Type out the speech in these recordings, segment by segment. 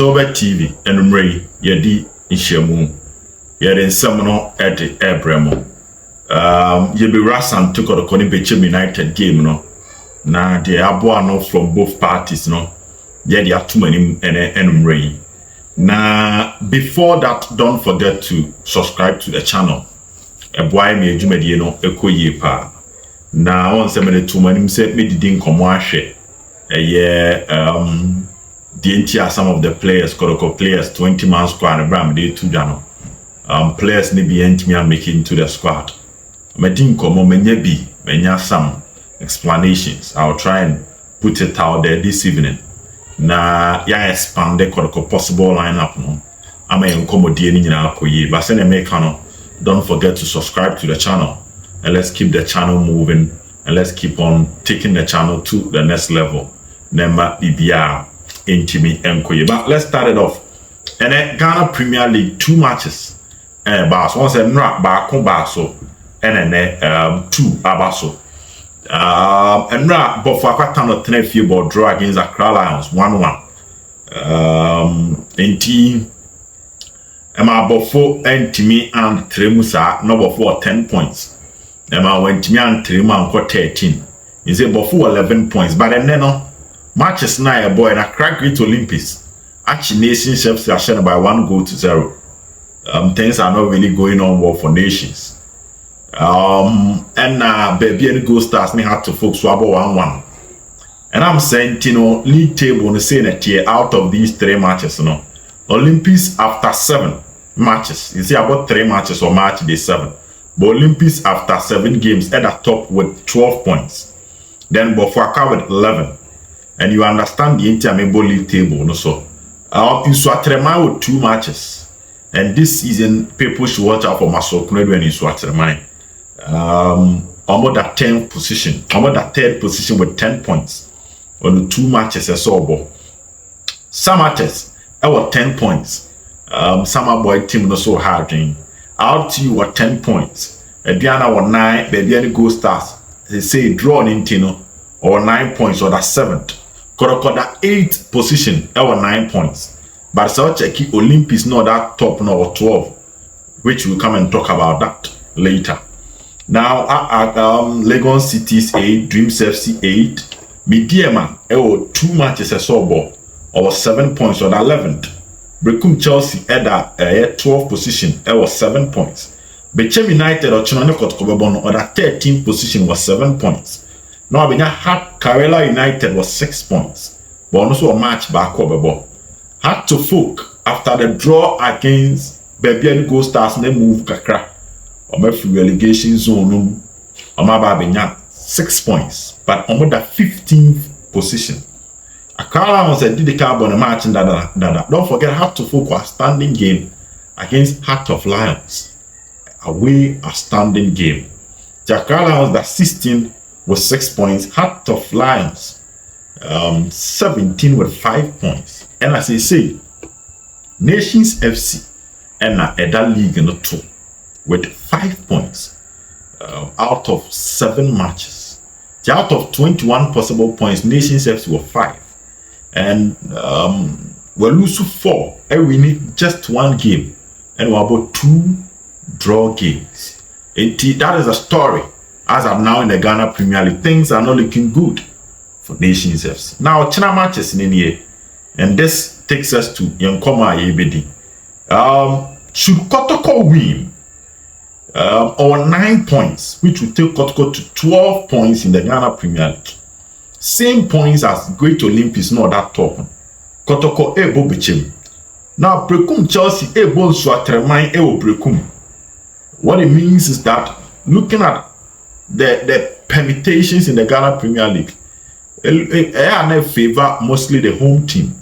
Obed TV and Ray Yedi Ishamu Yedin Seminole at the Abramo. You be Asante Kotoko Bechem United game, no. Now the Abuano from both parties, no. Yeah, there are too many and Ray. Now, before that, don't forget to subscribe to the channel. A boy me jumedi no eko ye pa. Now, once a minute too many said me didn't come wash it. The entire some of the players, Kotoko players, 20 man squad, and Bram day 2 jano. Players need be ent me and make it into the squad. I think come on many some explanations. I'll try and put it out there this evening. Na ya expand the possible lineup no. I may accommodate any koye. But send a make no. Don't forget to subscribe to the channel and let's keep the channel moving and let's keep on taking the channel to the next level. Nemba BBR Intimi Enkoye. But let's start it off. And then Ghana Premier League 2 matches. Bas once a nra ba ko baso and then 2 abaso. And nra but for Akatano Tenefie ball draw against Accra Lions 1-1. Enti Emma Bofo and Timmy and Tremusa number 4 10 points. Emma when Timmy and Trema and 13. Is a Bofo 11 points. But then no matches now a boy and a crack Great Olympics. Actually Nations Chefs are shared by 1-0. Things are not really going on well for Nations. And baby and Go Stars may have to focus about 1-1. And I'm saying, you know, league table on saying that here out of these 3 matches, you know, Olympics after 7 matches. You see about 3 matches or match day 7. But Olympics after 7 games at the top with 12 points. Then Bofuaka with 11. And you understand the intermediate league table, no so. In Swatrema with 2 matches. And this season, people should watch out for Masokune when in Swatrema. Almost that 10th position, almost that 3rd position with 10 points on the 2 matches as well. Some matches, I was 10 points. Summer boy team not so hard. Out to you were 10 points. Diana were 9, baby and Go Stars. They say draw in Tino or 9 points or that 7th. Kotoko that 8th position, I was 9 points. But so check Olympics not that top no 12, which we'll come and talk about that later. Now, Lagos City's 8, Dreams FC 8, Midiema, 2 matches a ball, or 7 points on 11th. Bechem Chelsea at 12th position, 7 points. Bechem United or Asante Kotoko on that 13th position was 7 points. Now, Karela United was 6 points, but also a match back over ball. Had to folk after the draw against Baby and Go Stars, they move Kakra. Or relegation zone, or 6 points, but on the 15th position. Accra was a did on a match and that. Don't forget, have to focus standing game against Heart of Lions. Away a standing game. Accra was the 16th with 6 points. Heart of Lions 17 with 5 points. And as I say, Nations FC and Eda League in the 2. With 5 points out of 7 matches. Out of 21 possible points, Nations FC were 5. And we lose 4. And we need just 1 game. And we're about 2 draw games. And that is a story. As I'm now in the Ghana Premier League, things are not looking good for Nations FC. Now, China matches in here. And this takes us to Yankoma Yebedi. Should Kotoko win? Or 9 points, which will take Kotoko to 12 points in the Ghana Premier League. Same points as Great Olympics, not that top. Kotoko ebo Bechem. Now, Bechem Chelsea ebo Swatrema ebo Bechem. What it means is that looking at the permutations in the Ghana Premier League, they favor mostly the home team.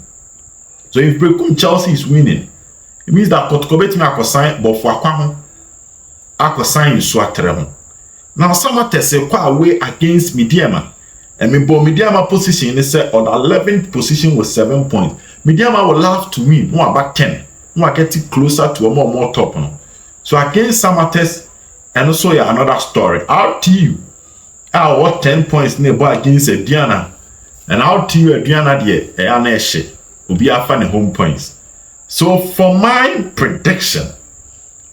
So if Bechem Chelsea is winning, it means that Kotoko betimi akosan Bofuaka Akosai Swatrem. Now some say quite away against Midiema. And Midiema position is on 11th position with 7 points. Midiema will have to win more about 10. More getting closer to a more top. So against Samates and also another story. RTU. What 10 points nearby against Diana. And RTU Diana die Aneshe. Obi afa ne home points. So for my prediction,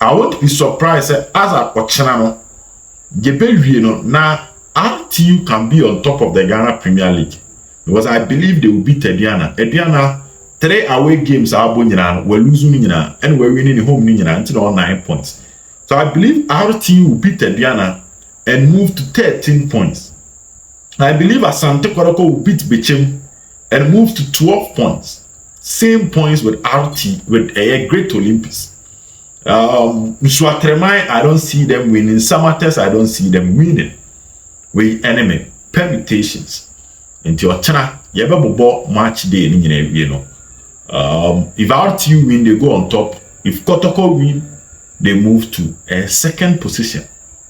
I won't be surprised as a Ochenano, now RTU can be on top of the Ghana Premier League because I believe they will beat Ediana. Ediana, 3 away games are we're losing and we're winning home until all 9 points. So I believe RTU will beat Ediana and move to 13 points. I believe Asante Kotoko will beat Bechem and move to 12 points. Same points with RT, with a Great Olympics. Msuatremai, I don't see them winning. Samates, I don't see them winning. We enemy permutations. Into your channel, you have a match day, you know. If RTU win, they go on top. If Kotoko win, they move to a second position,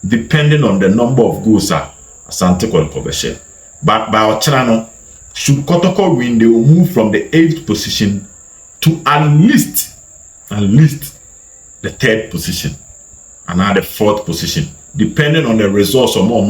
depending on the number of goals Asante Kotoko. But by our channel, should Kotoko win, they will move from the 8th position to at least the 3rd position, and now the 4th position, depending on the results of more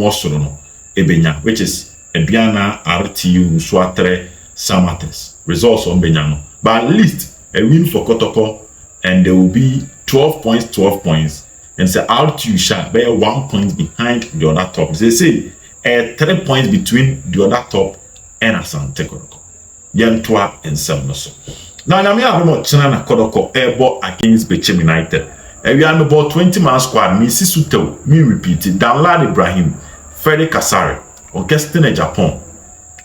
Ebenya, which is Ediana, RTU, Suatre, Samates. Results on Benyano. But at least a win for Kotoko, and there will be 12 points, and say RTU shall bear 1 point behind the other top. They say 3 points between the other top and Asante Kotoko. Yentwa and Selnoso. Now, I have China Kotoko airball against Bechem United. And we have about 20-man squad. Misi Sutel, me repeated. Danlad Ibrahim, Freddy Kasari, Augustine Japan.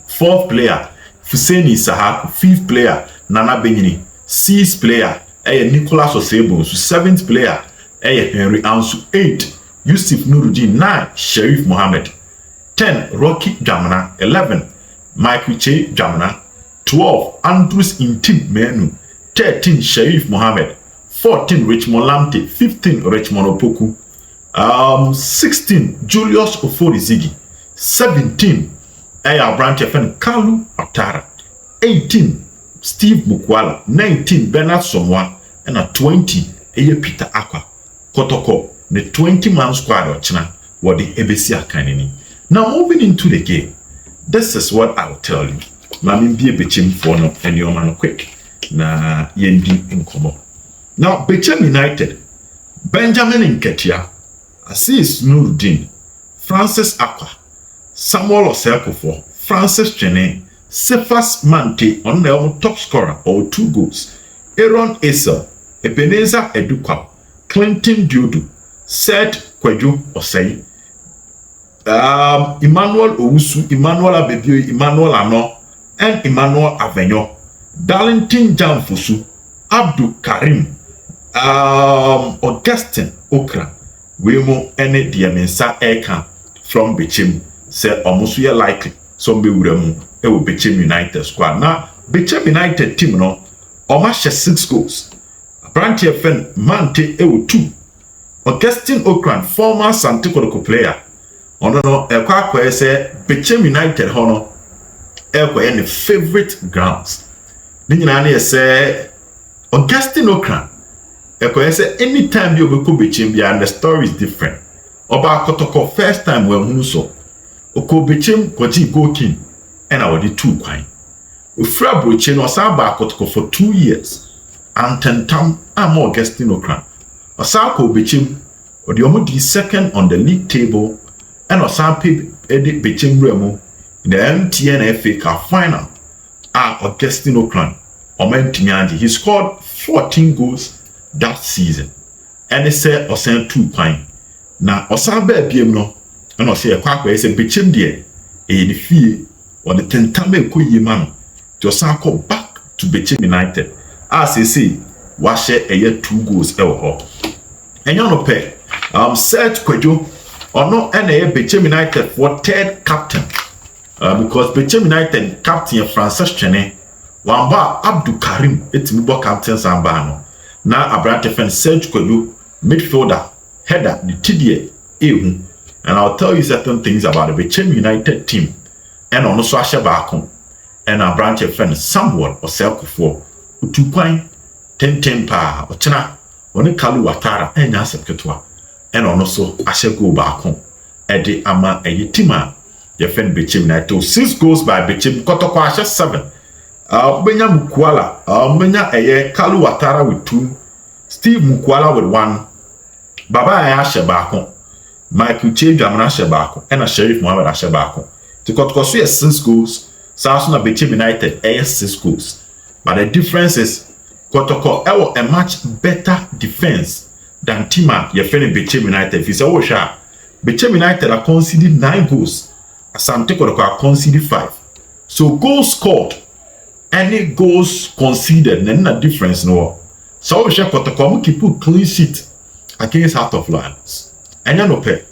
4th player, Fuseni Sahaku. 5th player, Nana Benini. 6th player, Nicolas Osebo. 7th player, Henry Ansu. 8, Yusuf Nuruddin. 9, Sheriff Mohammed. 10, Rocky Jamana. 11, Michael Che Jamana. 12, Andrews Intim Menu. 13, Sheriff Mohammed. 14, Richmond Lamte. 15, Richmond Opoku. 16, Julius Oforizigi. 17, Branch FN Kalu Atara. 18, Steve Mukwala. 19, Bernard Somwa. And 20, Peter Aqua. Kotoko, the 20-man squad of China, what the Ebesia Kanini. Now moving into the game, this is what I'll tell you. Mami be a Bechem for no and your man quick. Na yendi in common. Now Bechem United, Benjamin Nketia, Assis Nuruddin, Francis Aqua, Samuel Osekofo, Francis Chene, Cephas Mante on the top scorer or 2 goals. Aaron Esel, Ebenezer Edukwa, Clinton Diodu, Seth Kweju Osei, Emmanuel Owusu, Emmanuel Abebio, Emmanuel Ano, and Emmanuel Avenyo, Darlington Jamfusu, Abdul Karim, Augustine Okra, Wemo, and Diamensa Eka from Bechem, say almost we are likely some be Uremu, it will Bechem United squad. Now, Bechem United team, no, almost 6 goals. Branch FN Mante, 2. Augustine Okran, former Asante Kotoko player. Ono no ekwa say Bechem United hono ekwa any favorite grounds. Ni nyina na say Augustine Okran ekwa say anytime you go Bechem bia the story is different. Oba Kotoko first time we hunu so. Oko Bechem kwaji go king and awodi 2 kwan. Ofra broche no sa ba Kotoko for 2 years. Antentam am Augustine Okran. Osako Bechem odi omo di second on the league table. And Osampe Edi Bechem Remo in the MTN FA Cup final. Augustine Okran, Omentimianji. He scored 14 goals that season. And they said Osan 2 pine. Now Osambe BM no, and Osay Kwakwe say Bechem dear, the fee or the Tentame Kuyi man to Osako back to Bechem United. As they say, wash a year 2 goals ever. And you know, Seth Kwejo. Or no, and Bechem United for 3rd captain. Because Bechem United captain Francis Chene, Wamba Abdul Karim, it's Mubo captain Zambano. Now Abrante fan Serge Koyu, midfielder, header, the TDA, Ehun. And I'll tell you certain things about the Bechem United team. And on Swasha Bakon. And Abrante fan Samuel or Selkofo, Utupain, 10 pa, or China, Onikalu Watara, and Yasep Ketwa. And also Ashego Bakon, Eddie Ama, Eyitima, your friend Bechem United. 6 goals by Bechem, Kotoko 7. Benya Mukwala, Benya Eye, Kalu Watara with 2, Steve Mukwala with 1, Baba Ayashe Bako, Michael Che Jamana Shebako, and a Sheriff Mohammed Ashebako. To Kotoko 6 goals, Samsung Bechem United 6 goals. But the difference is Kotoko a much better defense than Tima Yefene Bechem United. If you say, oh, sure, Bechem United are conceded 9 goals, Asante Kotoko are conceded 5. So goals scored, any goals conceded, then the difference no. So we share Kotoko keep put clean sheet against Heart of Lions. And you know, pay.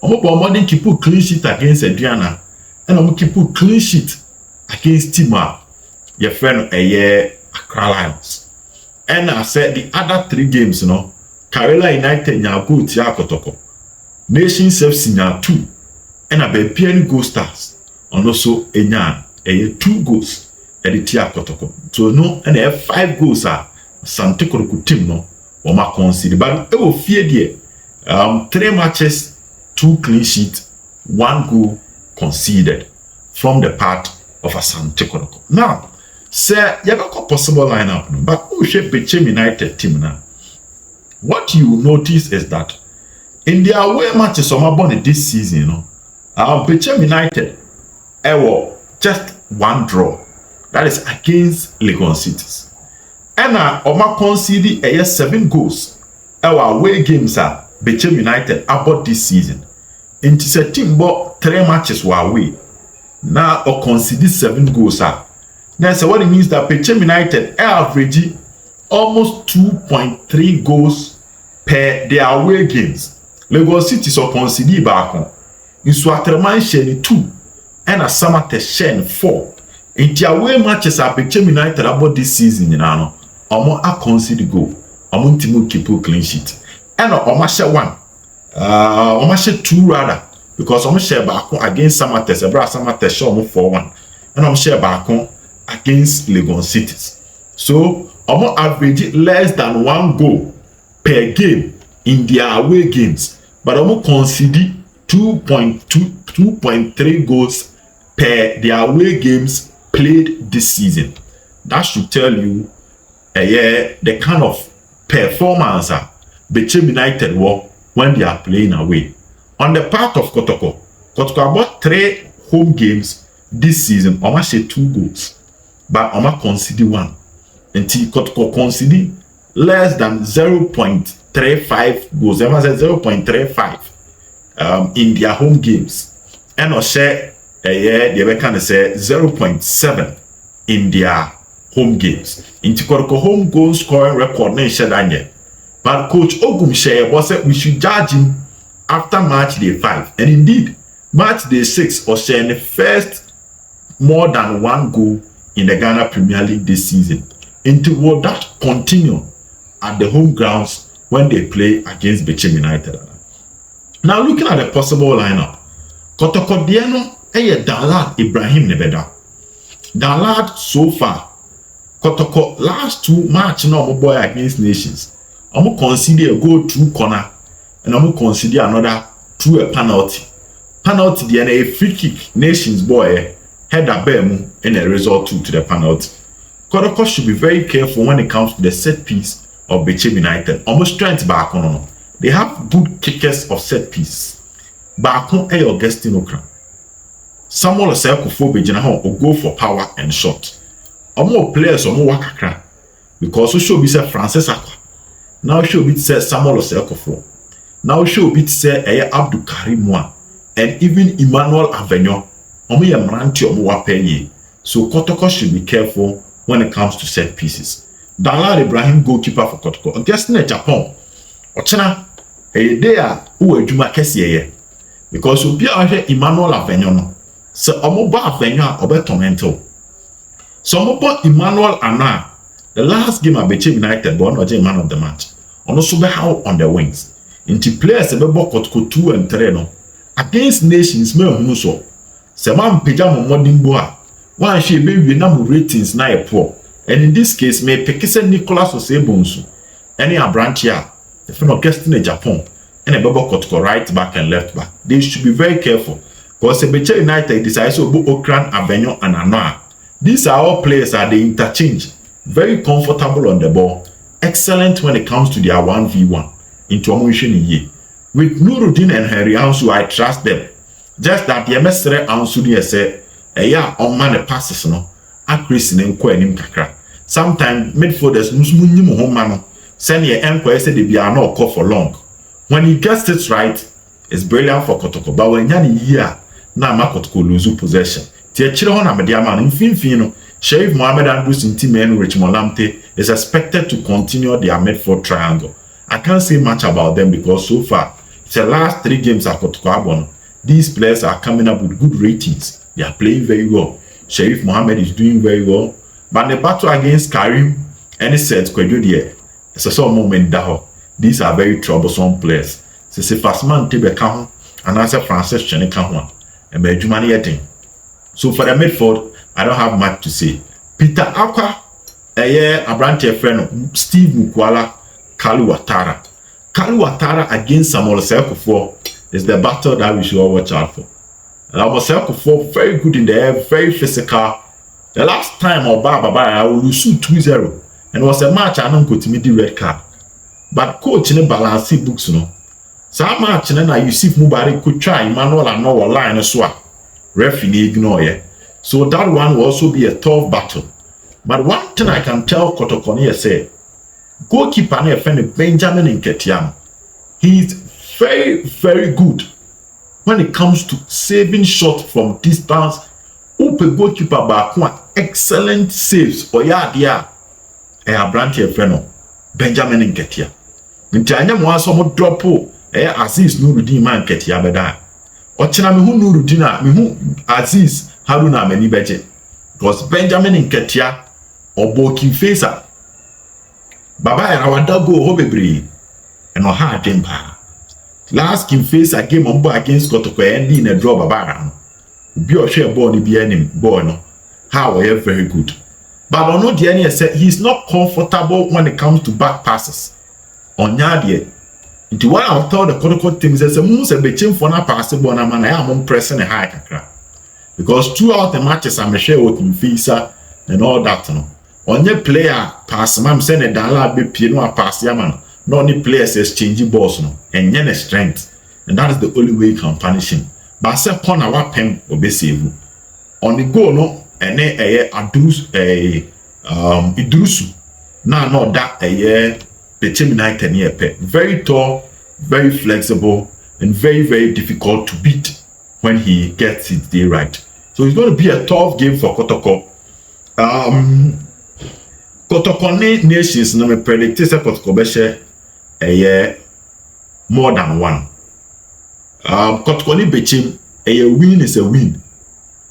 Omo keep put clean sheet against Adriana, and omo keep put clean sheet against Tima, your friend Accra Lions. And I said the other 3 games, you know, Karela United nya go tia Kotoko, Nation FC nya 2, and a be Gold Stars, and also enya 2 goals at the tia Kotoko. So no, and they have 5 goals Asante Kotoko team no, or ma consider, but it will fear there. 3 matches, 2 clean sheets, 1 goal conceded from the part of Asante Kotoko. Now, sir, you have a possible lineup, but who should be Bechem United team now? What you notice is that in their away matches on this season, you know, Bechem United just 1 draw. That is against Legon Cities. And Oma conceded 7 goals. Our away games are Bechem United about this season. And it's a team but 3 matches were away. Now or conceded 7 goals. Now so what it means that Bechem United average almost 2.3 goals per their away games. Lagos City so conceded back on. In Swatreman Shen 2 and a Samate Shen 4. In the away matches are Bechem United about this season, you know. Omo a concede goal. Omo timu keep clean sheet. And Omo share 1. Omo share 2 rather. Because Omo share back against Samate. Sebra Samate share Omo 4-1. And Omo share back against Legon Cities. So Omo average less than 1 goal per game in their away games. But Omo concede 2.3 goals per their away games played this season. That should tell you the kind of performance Bechem United were when they are playing away. On the part of Kotoko about 3 home games this season, Oma share 2 goals, but Oma conceded 1. Until Kotoko conceded less than 0.35 goals. Emma said 0.35 in their home games. And share they can say 0.7 in their home games. Into Kotoko home goal scoring record nation danye. But Coach Ogum share was said we should judge him after match day 5. And indeed, match day 6 or share the first more than 1 goal in the Ghana Premier League this season. Into will that continue at the home grounds when they play against Bechem United. Now looking at the possible lineup, Kotoko Diano Dalad Ibrahim Nebeda. Dalad so far, Kotoko last 2 match no boy against Nations. I'm consider a goal through corner and I'm consider another through a penalty. Penalty the a free kick Nations boy head a bem and a result to the penalty. Kotoko should be very careful when it comes to the set piece of Bechem United. Almost strength back on. They have good kickers of set piece. Back on Augustine Okra. Samuel Osekofo Bejina will go for power and shot. More players or more wakakra. Because we should be say Francis Akwa. Now should be say Samuel Osekofo. Now should be say Abdul Karim Mwa. And even Emmanuel Avenio. Omo ye mranti omo wapenye. So Kotoko should be careful when it comes to set pieces. Dalad Ibrahim goalkeeper for Kotoko. Against Japan. Ochena a day who a Juma Kessier. Because we are Emmanuel Avenio no. So Omoba Avenio Obed Tormento. So Omoba Emmanuel Anna. The last game at Bechem United born or man of the match. On also be how on the wings. Into players a bebo Kotoko 2 and 3 no. Against Nations me hunu so. Se man pejamo modimbo a. One she be we na ratings na e poor. And in this case me pekise Nicholas Osebonsu. Any a branch here. The friend of Guestin in Japan. And a bebo Kotoko right back and left back. They should be very careful. Because Bechem United decides to go Okran Avenue and Anoa. These are all players that they interchange. Very comfortable on the ball. Excellent when it comes to their 1v1. Into Omoishini. With Nuruddin and Henry Ansu, I trust them. Just that the MSR Ansu say, on man passes no. Accuracy in Kwenim Kakra. Sometimes midfielders Musmunim Homano. Send your enquiry say they are not called for long. When he gets it right, it's brilliant for Kotoko. But when you're here, now Kotoko lose possession. Tiachiro na mediaman in Finfino, Sheriff Mohammed Andrews in Timen Richmond Lamte is expected to continue their midfield triangle. I can't say much about them because so far, it's the last 3 games at Kotoko Abon. These players are coming up with good ratings. They are playing very well. Sheriff Mohammed is doing very well. But the battle against Karim, any set Kwejudia, it's a sort moment that these are very troublesome players. Se Fasman Tebe Kahon and answer Francis Chenekahon and Benjamin Yetting. So for the midfield, I don't have much to say. Peter Akwa, a branch friend, Steve Mukwala, Kalu Watara. Kalu Watara against Samuel Sekufo is the battle that we should all watch out for. Samuel Sekufo, very good in the air, very physical. The last time I will lose 2-0. And it was a match I don't go to meet the red card. But coach in the balance books, no. Some match na Yusuf Mubarak could try Emmanuel and no line as well. Referee ignore it. So that one will also be a tough battle. But one thing I can tell Kotoko say, goalkeeper ne friend Benjamin Nketiam. He's very, very good when it comes to saving shots from distance. Open goalkeeper back one excellent saves. Oya branch friend Benjamin Nketia. Ntanya mo aso drop Aziz Nuruddin man Nketia beda. Ochina me hu Nuruddin a me hu Aziz Haruna mani beje. Because Benjamin Nketia obo Kinfesa. Baba era wada go ho bebre. And oha adempa. Last Kinfesa game on against Kotoko endi in a draw baba. Bi o hwe ball ni bi anim ball no. How are very good. But on no the said he's not comfortable when it comes to back passes. On yadie. Into what I'll tell the Kotoko team is a moves a Bechem for na pass ball na man I am pressing a high kakra. Because throughout the matches I'm share with Mfisa and all that no. On your player pass mam send a dollar be piano pass yaman. No only players exchanging balls no and yen strength. And that is the only way you can punish him. But say corner wa pen obesave. On the goal no and Idrusu. Now not that Bechem United near pe. Very tall, very flexible, and very, very difficult to beat when he gets his day right. So it's going to be a tough game for Kotoko. Kotoko nations no me predict say Kotoko be share more than one. Kotoko ni Bechem win is a win.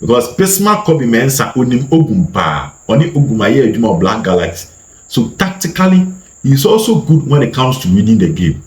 Because Bismarck Kobe Mensa onim Ogum pa oni Ogum aye adwuma Black Galaxy. So tactically he's also good when it comes to winning the game.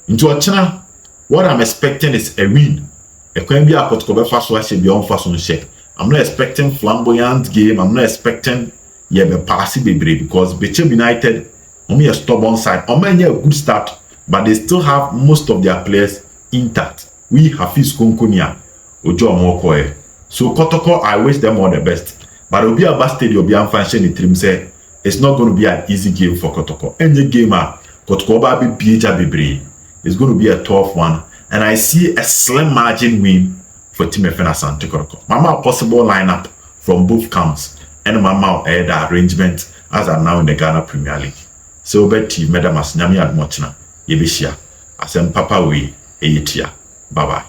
Into Ochina, what I'm expecting is a win. E kwen bi Kotoko be fa so a she bi on fa so share. I'm not expecting flamboyant game. I'm not expecting be passy bebre because Bechem United only a stubborn side. Only a good start, but they still have most of their players intact. We Hafiz Konkonia Ojo Mokoe. So Kotoko, I wish them all the best. But it'll be a bad stadium, be unfunction in trim say it's not going to be an easy game for Kotoko. Any game Kotoko be bebre. It's going to be a tough one. And I see a slim margin win for Team Asante Kotoko. Mama possible lineup from both camps. And Mama the arrangement as are now in the Ghana Premier League. So Obed team Medamas Nyami Admochna Yebishia. Asem Papa we Eyitia. Bye bye.